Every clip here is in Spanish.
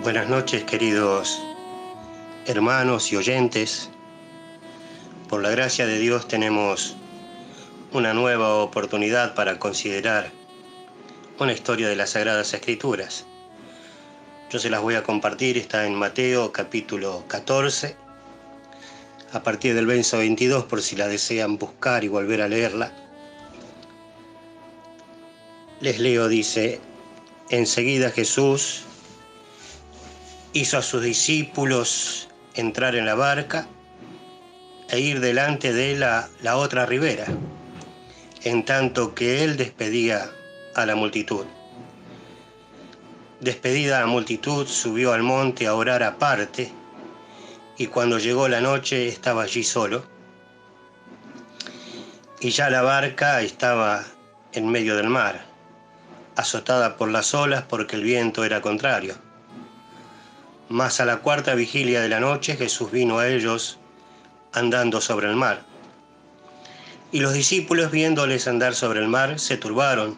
Buenas noches, queridos hermanos y oyentes. Por la gracia de Dios tenemos una nueva oportunidad para considerar una historia de las Sagradas Escrituras. Yo se las voy a compartir, está en Mateo capítulo 14, a partir del verso 22, por si la desean buscar y volver a leerla. Les leo, dice: enseguida Jesús hizo a sus discípulos entrar en la barca e ir delante de él a la otra ribera, en tanto que él despedía a la multitud. Despedida la multitud, subió al monte a orar aparte, y cuando llegó la noche estaba allí solo, y ya la barca estaba en medio del mar, azotada por las olas porque el viento era contrario. Mas a la cuarta vigilia de la noche Jesús vino a ellos andando sobre el mar. Y los discípulos, viéndoles andar sobre el mar, se turbaron,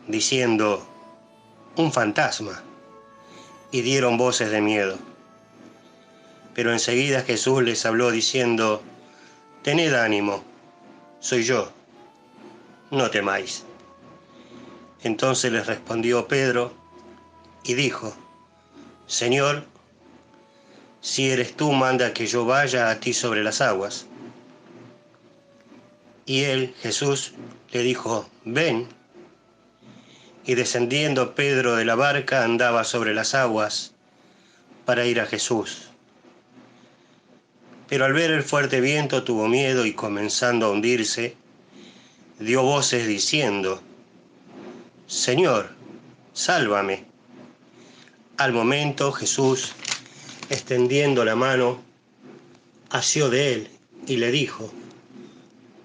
diciendo: un fantasma, y dieron voces de miedo. Pero enseguida Jesús les habló diciendo: tened ánimo, soy yo, no temáis. Entonces les respondió Pedro y dijo: Señor, si eres tú, manda que yo vaya a ti sobre las aguas. Y él, Jesús, le dijo: ven. Y descendiendo Pedro de la barca, andaba sobre las aguas para ir a Jesús. Pero al ver el fuerte viento tuvo miedo y, comenzando a hundirse, dio voces diciendo: Señor, sálvame. Al momento Jesús, extendiendo la mano, asió de él y le dijo: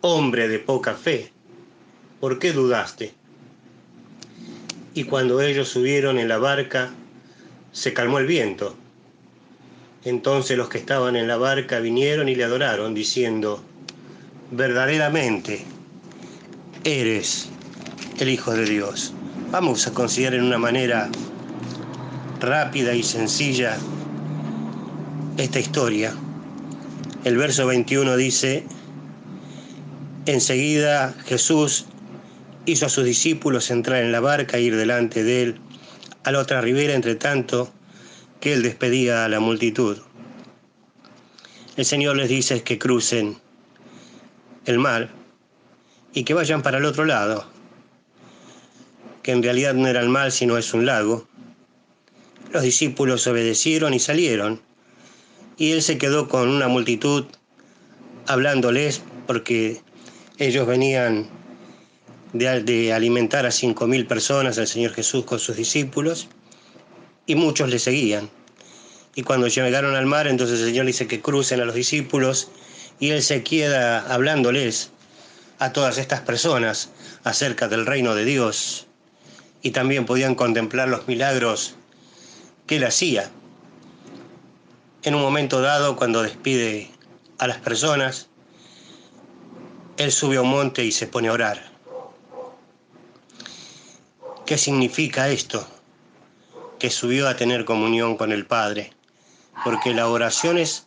hombre de poca fe, ¿por qué dudaste? Y cuando ellos subieron en la barca, se calmó el viento. Entonces los que estaban en la barca vinieron y le adoraron, diciendo: verdaderamente eres el Hijo de Dios. Vamos a considerar en una manera rápida y sencilla esta historia. El verso 21 dice: enseguida Jesús hizo a sus discípulos entrar en la barca e ir delante de él a la otra ribera, entre tanto que él despedía a la multitud. El Señor les dice que crucen el mar y que vayan para el otro lado, que en realidad no era el mar sino es un lago. Los discípulos obedecieron y salieron, y él se quedó con una multitud hablándoles, porque ellos venían de alimentar a 5.000 personas, el Señor Jesús con sus discípulos, y muchos le seguían. Y cuando llegaron al mar, entonces el Señor dice que crucen a los discípulos, y él se queda hablándoles a todas estas personas acerca del reino de Dios, y también podían contemplar los milagros que él hacía. En un momento dado, cuando despide a las personas, él sube a un monte y se pone a orar. ¿Qué significa esto? Que subió a tener comunión con el Padre, porque la oración es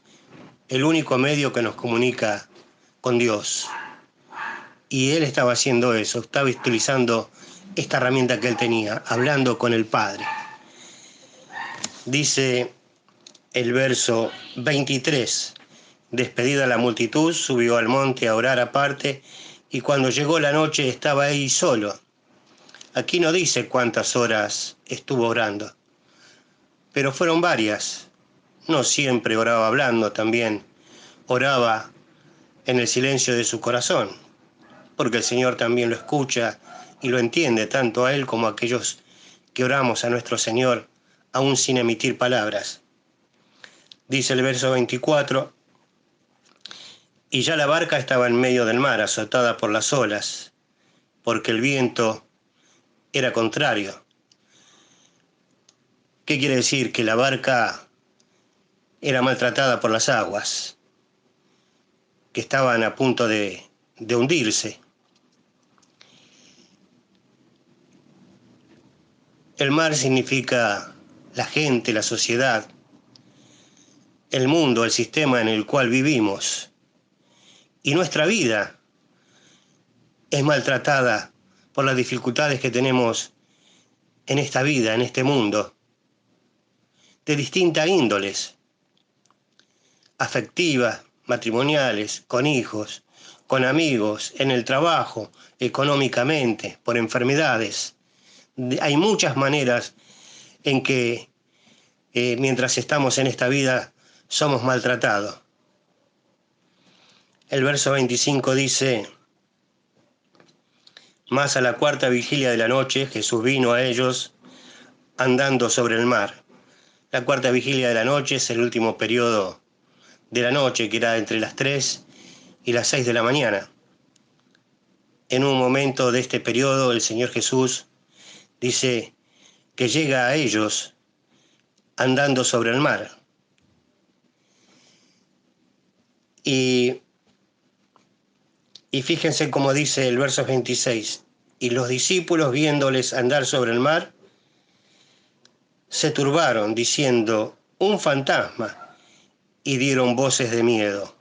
el único medio que nos comunica con Dios. Y él estaba haciendo eso, estaba utilizando esta herramienta que él tenía, hablando con el Padre. Dice el verso 23, despedida la multitud, subió al monte a orar aparte, y cuando llegó la noche estaba ahí solo. Aquí no dice cuántas horas estuvo orando, pero fueron varias. No siempre oraba hablando, también oraba en el silencio de su corazón, porque el Señor también lo escucha y lo entiende, tanto a él como a aquellos que oramos a nuestro Señor, aún sin emitir palabras. Dice el verso 24, y ya la barca estaba en medio del mar, azotada por las olas, porque el viento era contrario. ¿Qué quiere decir? Que la barca era maltratada por las aguas, que estaban a punto de hundirse. El mar significa la gente, la sociedad, el mundo, el sistema en el cual vivimos. Y nuestra vida es maltratada por las dificultades que tenemos en esta vida, en este mundo, de distintas índoles, afectivas, matrimoniales, con hijos, con amigos, en el trabajo, económicamente, por enfermedades. Hay muchas maneras en que mientras estamos en esta vida somos maltratados. El verso 25 dice: mas a la cuarta vigilia de la noche Jesús vino a ellos andando sobre el mar. La cuarta vigilia de la noche es el último periodo de la noche, que era entre las 3 y las 6 de la mañana. En un momento de este periodo, el Señor Jesús dice que llega a ellos andando sobre el mar. Y fíjense cómo dice el verso 26. Y los discípulos, viéndoles andar sobre el mar, se turbaron, diciendo: un fantasma, y dieron voces de miedo.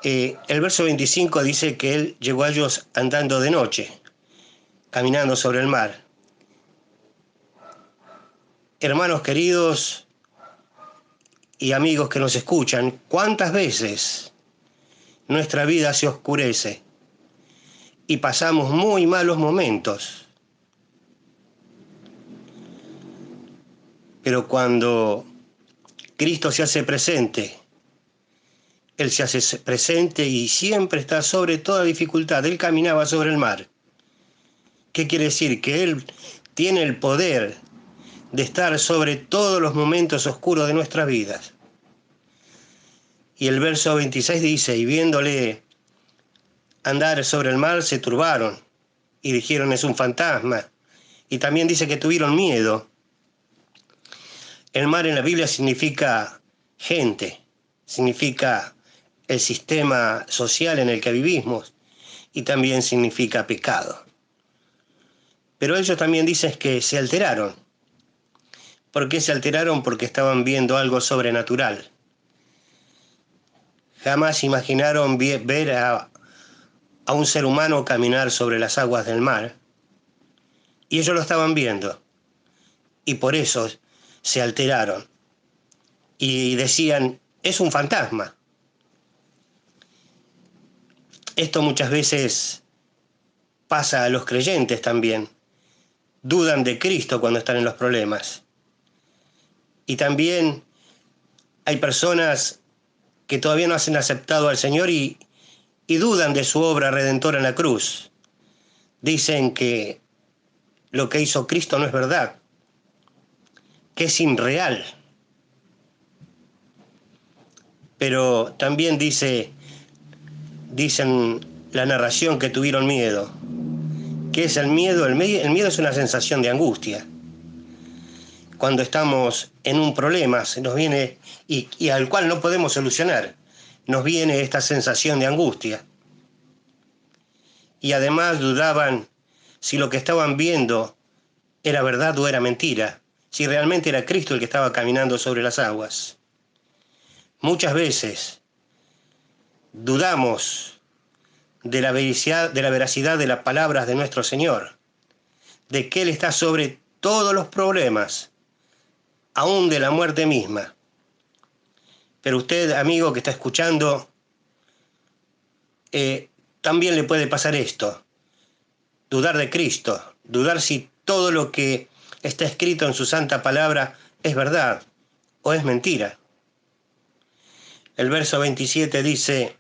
El verso 25 dice que él llegó a ellos andando de noche, caminando sobre el mar. Hermanos queridos y amigos que nos escuchan, ¿cuántas veces nuestra vida se oscurece y pasamos muy malos momentos? Pero cuando Cristo se hace presente, Él se hace presente y siempre está sobre toda dificultad. Él caminaba sobre el mar. ¿Qué quiere decir? Que Él tiene el poder de estar sobre todos los momentos oscuros de nuestras vidas. Y el verso 26 dice: y viéndole andar sobre el mar, se turbaron y dijeron: es un fantasma. Y también dice que tuvieron miedo. El mar en la Biblia significa gente, significa el sistema social en el que vivimos, y también significa pecado. Pero ellos también dicen que se alteraron. ¿Por qué se alteraron? Porque estaban viendo algo sobrenatural. Jamás imaginaron ver a un ser humano caminar sobre las aguas del mar. Y ellos lo estaban viendo. Y por eso se alteraron. Y decían: es un fantasma. Esto muchas veces pasa a los creyentes también. Dudan de Cristo cuando están en los problemas. Y también hay personas que todavía no han aceptado al Señor y dudan de su obra redentora en la cruz. Dicen que lo que hizo Cristo no es verdad, que es irreal. Pero también dicen la narración que tuvieron miedo. ¿Qué es el miedo? El miedo es una sensación de angustia. Cuando estamos en un problema, se nos viene, y al cual no podemos solucionar, nos viene esta sensación de angustia. Y además dudaban si lo que estaban viendo era verdad o era mentira, si realmente era Cristo el que estaba caminando sobre las aguas. Muchas veces dudamos de la veracidad de las palabras de nuestro Señor, de que Él está sobre todos los problemas, aún de la muerte misma. Pero usted, amigo que está escuchando, también le puede pasar esto: dudar de Cristo, dudar si todo lo que está escrito en su santa palabra es verdad o es mentira. El verso 27 dice: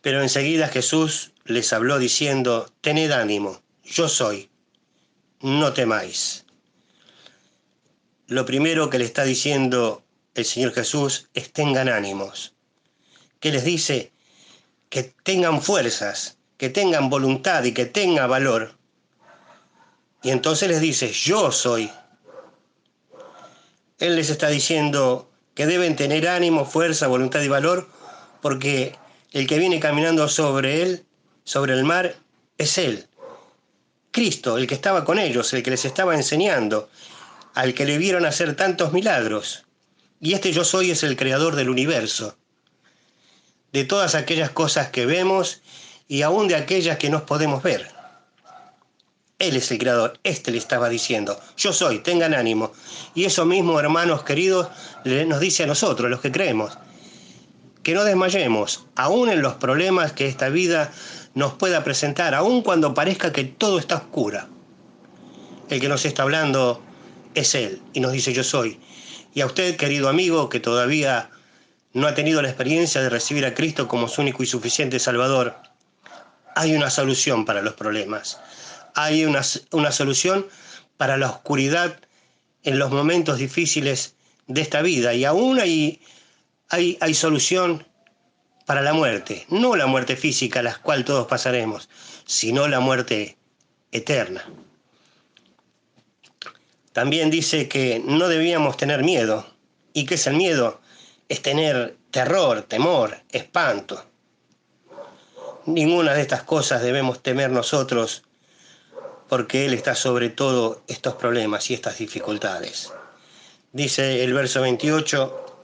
pero enseguida Jesús les habló diciendo: tened ánimo, yo soy, no temáis. Lo primero que le está diciendo el Señor Jesús es: tengan ánimos. ¿Qué les dice? Que tengan fuerzas, que tengan voluntad y que tengan valor. Y entonces les dice: yo soy. Él les está diciendo que deben tener ánimo, fuerza, voluntad y valor, porque el que viene caminando sobre él, sobre el mar, es Él. Cristo, el que estaba con ellos, el que les estaba enseñando, al que le vieron hacer tantos milagros. Y este yo soy es el creador del universo, de todas aquellas cosas que vemos y aún de aquellas que no podemos ver. Él es el creador, le estaba diciendo, yo soy, tengan ánimo. Y eso mismo, hermanos queridos, nos dice a nosotros, los que creemos, que no desmayemos, aún en los problemas que esta vida nos pueda presentar, aún cuando parezca que todo está oscuro. El que nos está hablando es Él, y nos dice yo soy. Y a usted, querido amigo, que todavía no ha tenido la experiencia de recibir a Cristo como su único y suficiente Salvador, hay una solución para los problemas. Hay una solución para la oscuridad en los momentos difíciles de esta vida. Y aún hay solución para la muerte. No la muerte física, a la cual todos pasaremos, sino la muerte eterna. También dice que no debíamos tener miedo. ¿Y qué es el miedo? Es tener terror, temor, espanto. Ninguna de estas cosas debemos temer nosotros, porque Él está sobre todo estos problemas y estas dificultades. Dice el verso 28,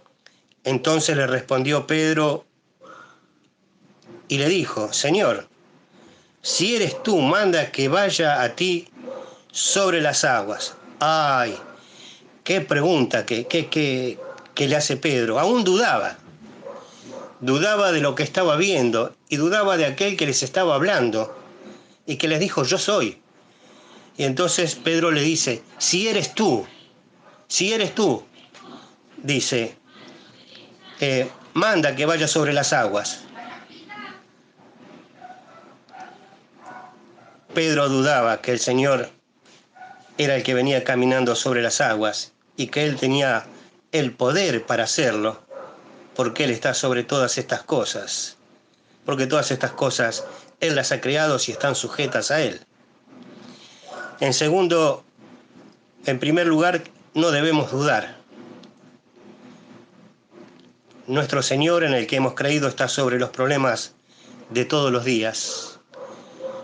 entonces le respondió Pedro y le dijo, Señor, si eres tú, manda que vaya a ti sobre las aguas. ¡Ay! ¡Qué pregunta que le hace Pedro! Aún dudaba. Dudaba de lo que estaba viendo y dudaba de aquel que les estaba hablando y que les dijo, yo soy. Y entonces Pedro le dice, si eres tú, dice, manda que vaya sobre las aguas. Pedro dudaba que el Señor era el que venía caminando sobre las aguas y que Él tenía el poder para hacerlo, porque Él está sobre todas estas cosas, porque todas estas cosas Él las ha creado y están sujetas a Él. En primer lugar, no debemos dudar. Nuestro Señor, en el que hemos creído, está sobre los problemas de todos los días.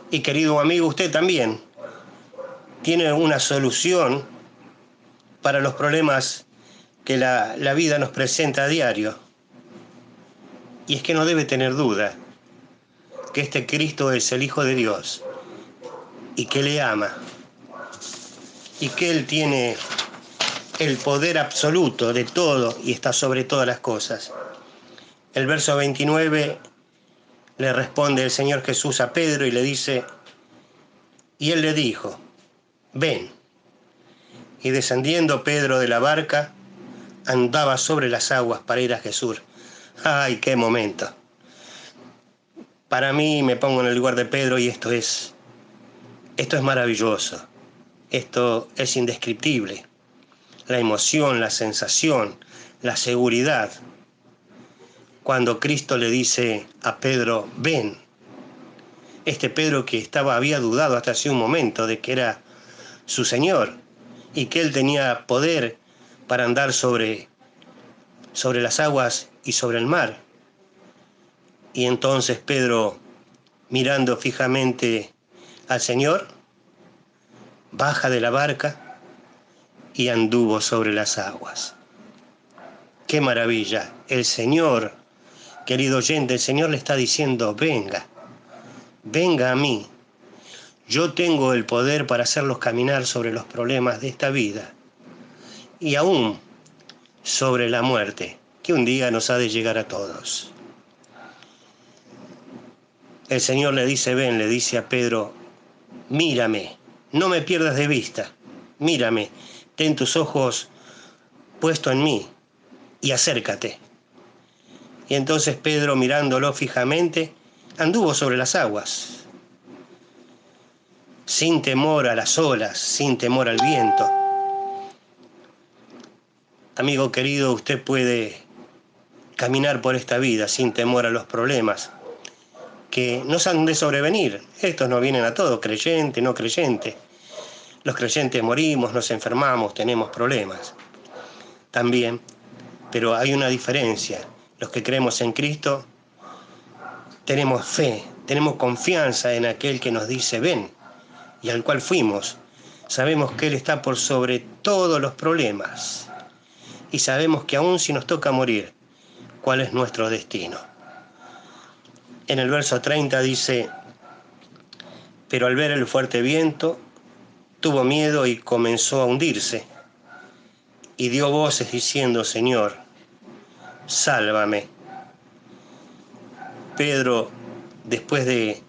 Y querido amigo, usted también tiene una solución para los problemas que la vida nos presenta a diario. Y es que no debe tener duda que este Cristo es el Hijo de Dios y que le ama y que Él tiene el poder absoluto de todo y está sobre todas las cosas. El verso 29 le responde el Señor Jesús a Pedro y le dice, y Él le dijo, ven. Y descendiendo Pedro de la barca, andaba sobre las aguas para ir a Jesús. ¡Ay, qué momento! Para mí, me pongo en el lugar de Pedro y esto es maravilloso. Esto es indescriptible. La emoción, la sensación, la seguridad. Cuando Cristo le dice a Pedro, ven. Este Pedro que había dudado hasta hace un momento de que era su Señor y que Él tenía poder para andar sobre las aguas y sobre el mar. Y entonces Pedro, mirando fijamente al Señor, baja de la barca y anduvo sobre las aguas. ¡Qué maravilla! El Señor, querido oyente, el Señor le está diciendo, venga, venga a mí. Yo tengo el poder para hacerlos caminar sobre los problemas de esta vida y aún sobre la muerte, que un día nos ha de llegar a todos. El Señor le dice, ven, le dice a Pedro, mírame, no me pierdas de vista, mírame, ten tus ojos puestos en mí y acércate. Y entonces Pedro, mirándolo fijamente, anduvo sobre las aguas, sin temor a las olas, sin temor al viento. Amigo querido, usted puede caminar por esta vida sin temor a los problemas que nos han de sobrevenir. Estos nos vienen a todos, creyente, no creyente. Los creyentes morimos, nos enfermamos, tenemos problemas también, pero hay una diferencia. Los que creemos en Cristo tenemos fe, tenemos confianza en aquel que nos dice ven y al cual fuimos, sabemos que Él está por sobre todos los problemas. Y sabemos que aún si nos toca morir, ¿cuál es nuestro destino? En el verso 30 dice: pero al ver el fuerte viento, tuvo miedo y comenzó a hundirse. Y dio voces diciendo: Señor, sálvame. Pedro, después de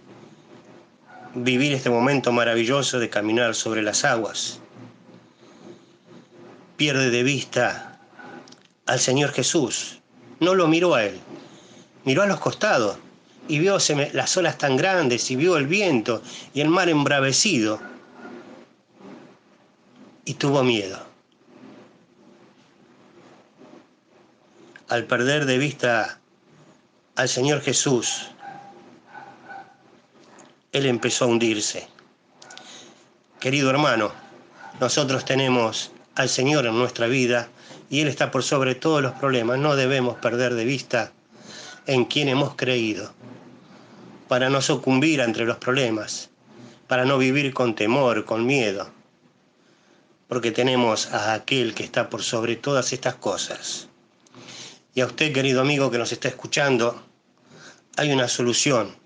vivir este momento maravilloso de caminar sobre las aguas, pierde de vista al Señor Jesús. No lo miró a Él, miró a los costados y vio las olas tan grandes y vio el viento y el mar embravecido y tuvo miedo. Al perder de vista al Señor Jesús, Él empezó a hundirse. Querido hermano, nosotros tenemos al Señor en nuestra vida y Él está por sobre todos los problemas. No debemos perder de vista en quién hemos creído, para no sucumbir entre los problemas, para no vivir con temor, con miedo, porque tenemos a aquel que está por sobre todas estas cosas. Y a usted, querido amigo que nos está escuchando, hay una solución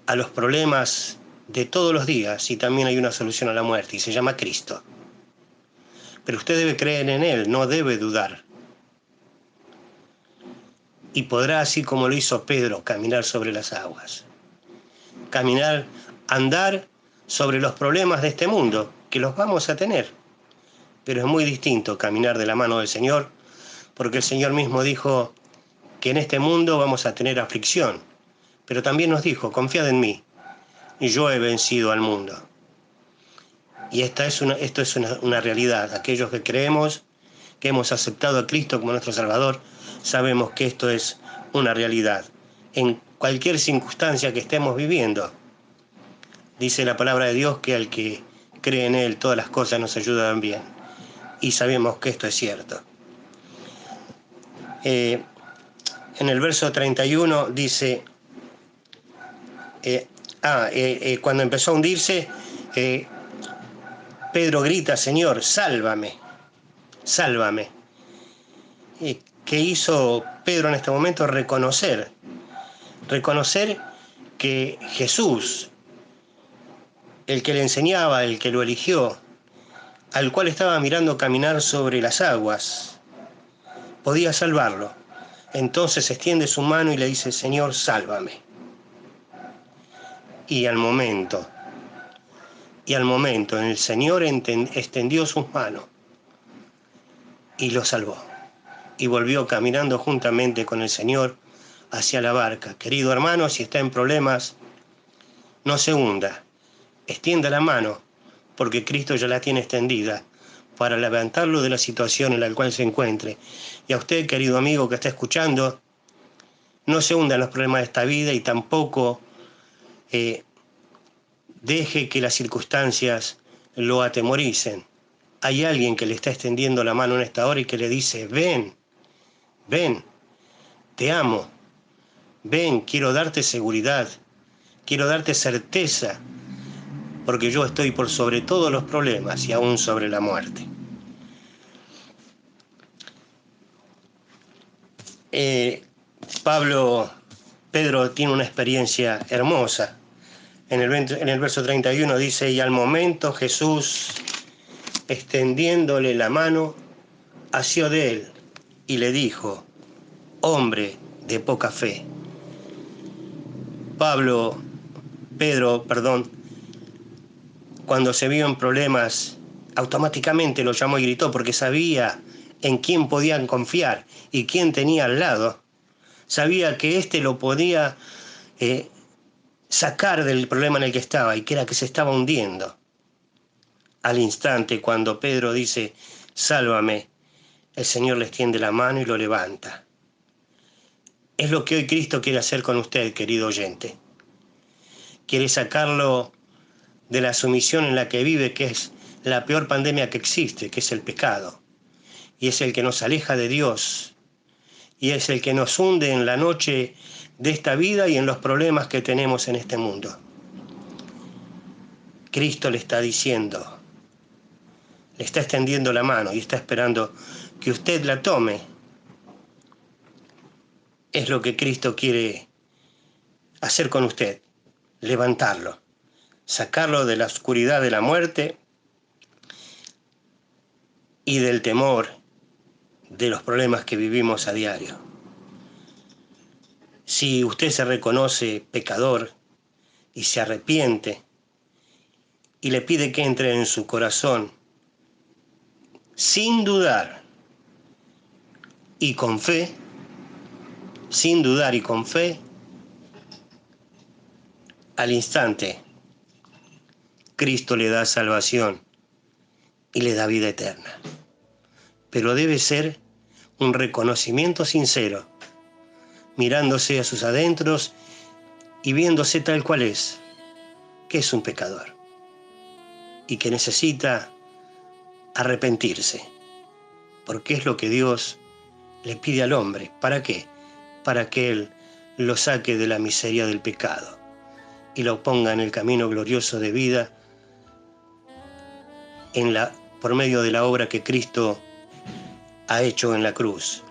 a los problemas de todos los días y también hay una solución a la muerte y se llama Cristo. Pero usted debe creer en Él, no debe dudar. Y podrá, así como lo hizo Pedro, caminar sobre las aguas. Caminar, andar sobre los problemas de este mundo, que los vamos a tener. Pero es muy distinto caminar de la mano del Señor, porque el Señor mismo dijo que en este mundo vamos a tener aflicción. Pero también nos dijo: confiad en mí, y yo he vencido al mundo. Y esto es una realidad. Aquellos que creemos, que hemos aceptado a Cristo como nuestro Salvador, sabemos que esto es una realidad. En cualquier circunstancia que estemos viviendo, dice la palabra de Dios que al que cree en Él todas las cosas nos ayudan bien. Y sabemos que esto es cierto. En el verso 31 dice, cuando empezó a hundirse, Pedro grita: Señor, sálvame, sálvame. ¿Qué hizo Pedro en este momento? Reconocer que Jesús, el que le enseñaba, el que lo eligió, al cual estaba mirando caminar sobre las aguas, podía salvarlo. Entonces extiende su mano y le dice: Señor, sálvame. Y al momento, el Señor extendió sus manos y lo salvó. Y volvió caminando juntamente con el Señor hacia la barca. Querido hermano, si está en problemas, no se hunda. Extienda la mano, porque Cristo ya la tiene extendida para levantarlo de la situación en la cual se encuentre. Y a usted, querido amigo que está escuchando, no se hunda en los problemas de esta vida y tampoco deje que las circunstancias lo atemoricen. Hay alguien que le está extendiendo la mano en esta hora y que le dice: ven, ven, te amo, ven, quiero darte seguridad, quiero darte certeza, porque yo estoy por sobre todos los problemas y aún sobre la muerte. Pedro tiene una experiencia hermosa. En el verso 31 dice: y al momento Jesús, extendiéndole la mano, asió de él y le dijo: hombre de poca fe. Pedro, cuando se vio en problemas, automáticamente lo llamó y gritó, porque sabía en quién podían confiar y quién tenía al lado. Sabía que éste lo podía sacar del problema en el que estaba, y que era que se estaba hundiendo. Al instante, cuando Pedro dice: sálvame, el Señor le extiende la mano y lo levanta. Es lo que hoy Cristo quiere hacer con usted, querido oyente. Quiere sacarlo de la sumisión en la que vive, que es la peor pandemia que existe, que es el pecado. Y es el que nos aleja de Dios. Y es el que nos hunde en la noche de esta vida y en los problemas que tenemos en este mundo. Cristo le está diciendo, le está extendiendo la mano y está esperando que usted la tome. Es lo que Cristo quiere hacer con usted, levantarlo, sacarlo de la oscuridad de la muerte y del temor de los problemas que vivimos a diario. Si usted se reconoce pecador y se arrepiente y le pide que entre en su corazón sin dudar y con fe, sin dudar y con fe, al instante Cristo le da salvación y le da vida eterna. Pero debe ser un reconocimiento sincero, mirándose a sus adentros y viéndose tal cual es, que es un pecador y que necesita arrepentirse, porque es lo que Dios le pide al hombre. ¿Para qué? Para que Él lo saque de la miseria del pecado y lo ponga en el camino glorioso de vida por medio de la obra que Cristo ha hecho en la cruz.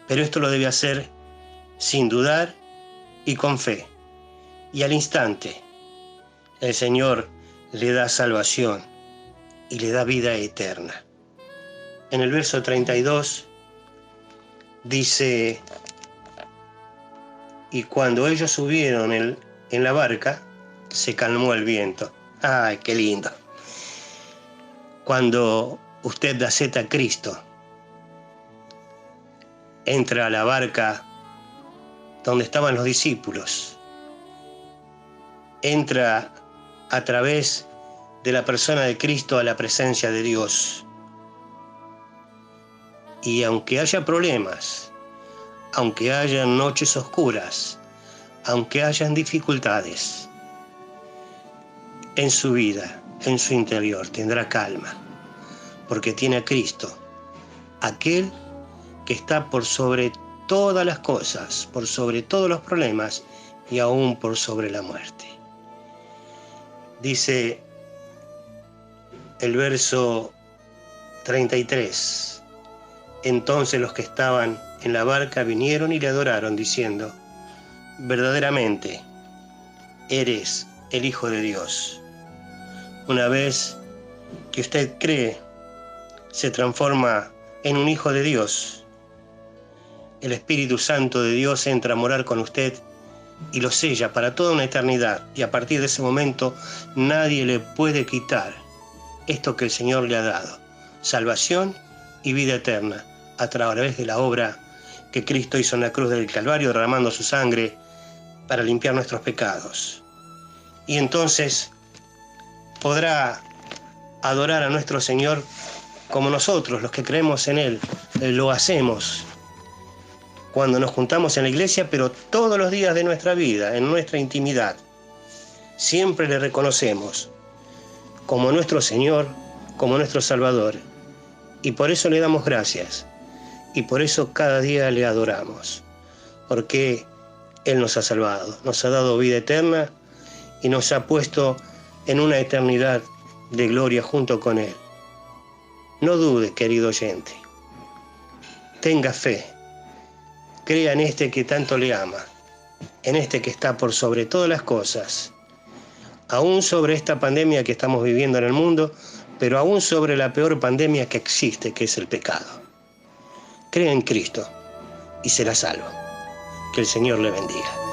Pero esto lo debe hacer sin dudar y con fe. Y al instante, el Señor le da salvación y le da vida eterna. En el verso 32 dice: y cuando ellos subieron en la barca, se calmó el viento. ¡Ay, qué lindo! Cuando usted acepta a Cristo, entra a la barca donde estaban los discípulos, entra a través de la persona de Cristo a la presencia de Dios. Y aunque haya problemas, aunque hayan noches oscuras, aunque hayan dificultades en su vida, en su interior, tendrá calma, porque tiene a Cristo, aquel que está por sobre todas las cosas, por sobre todos los problemas y aún por sobre la muerte. Dice el verso 33: entonces los que estaban en la barca vinieron y le adoraron, diciendo: verdaderamente eres el Hijo de Dios. Una vez que usted cree, se transforma en un hijo de Dios. El Espíritu Santo de Dios entra a morar con usted y lo sella para toda una eternidad. Y a partir de ese momento nadie le puede quitar esto que el Señor le ha dado: salvación y vida eterna, a través de la obra que Cristo hizo en la cruz del Calvario, derramando su sangre para limpiar nuestros pecados. Y entonces podrá adorar a nuestro Señor como nosotros, los que creemos en Él, lo hacemos cuando nos juntamos en la iglesia, pero todos los días de nuestra vida, en nuestra intimidad, siempre le reconocemos como nuestro Señor, como nuestro Salvador. Y por eso le damos gracias. Y por eso cada día le adoramos. Porque Él nos ha salvado, nos ha dado vida eterna y nos ha puesto en una eternidad de gloria junto con Él. No dude, querido oyente. Tenga fe. Crea en este que tanto le ama, en este que está por sobre todas las cosas, aún sobre esta pandemia que estamos viviendo en el mundo, pero aún sobre la peor pandemia que existe, que es el pecado. Crea en Cristo y será salvo. Que el Señor le bendiga.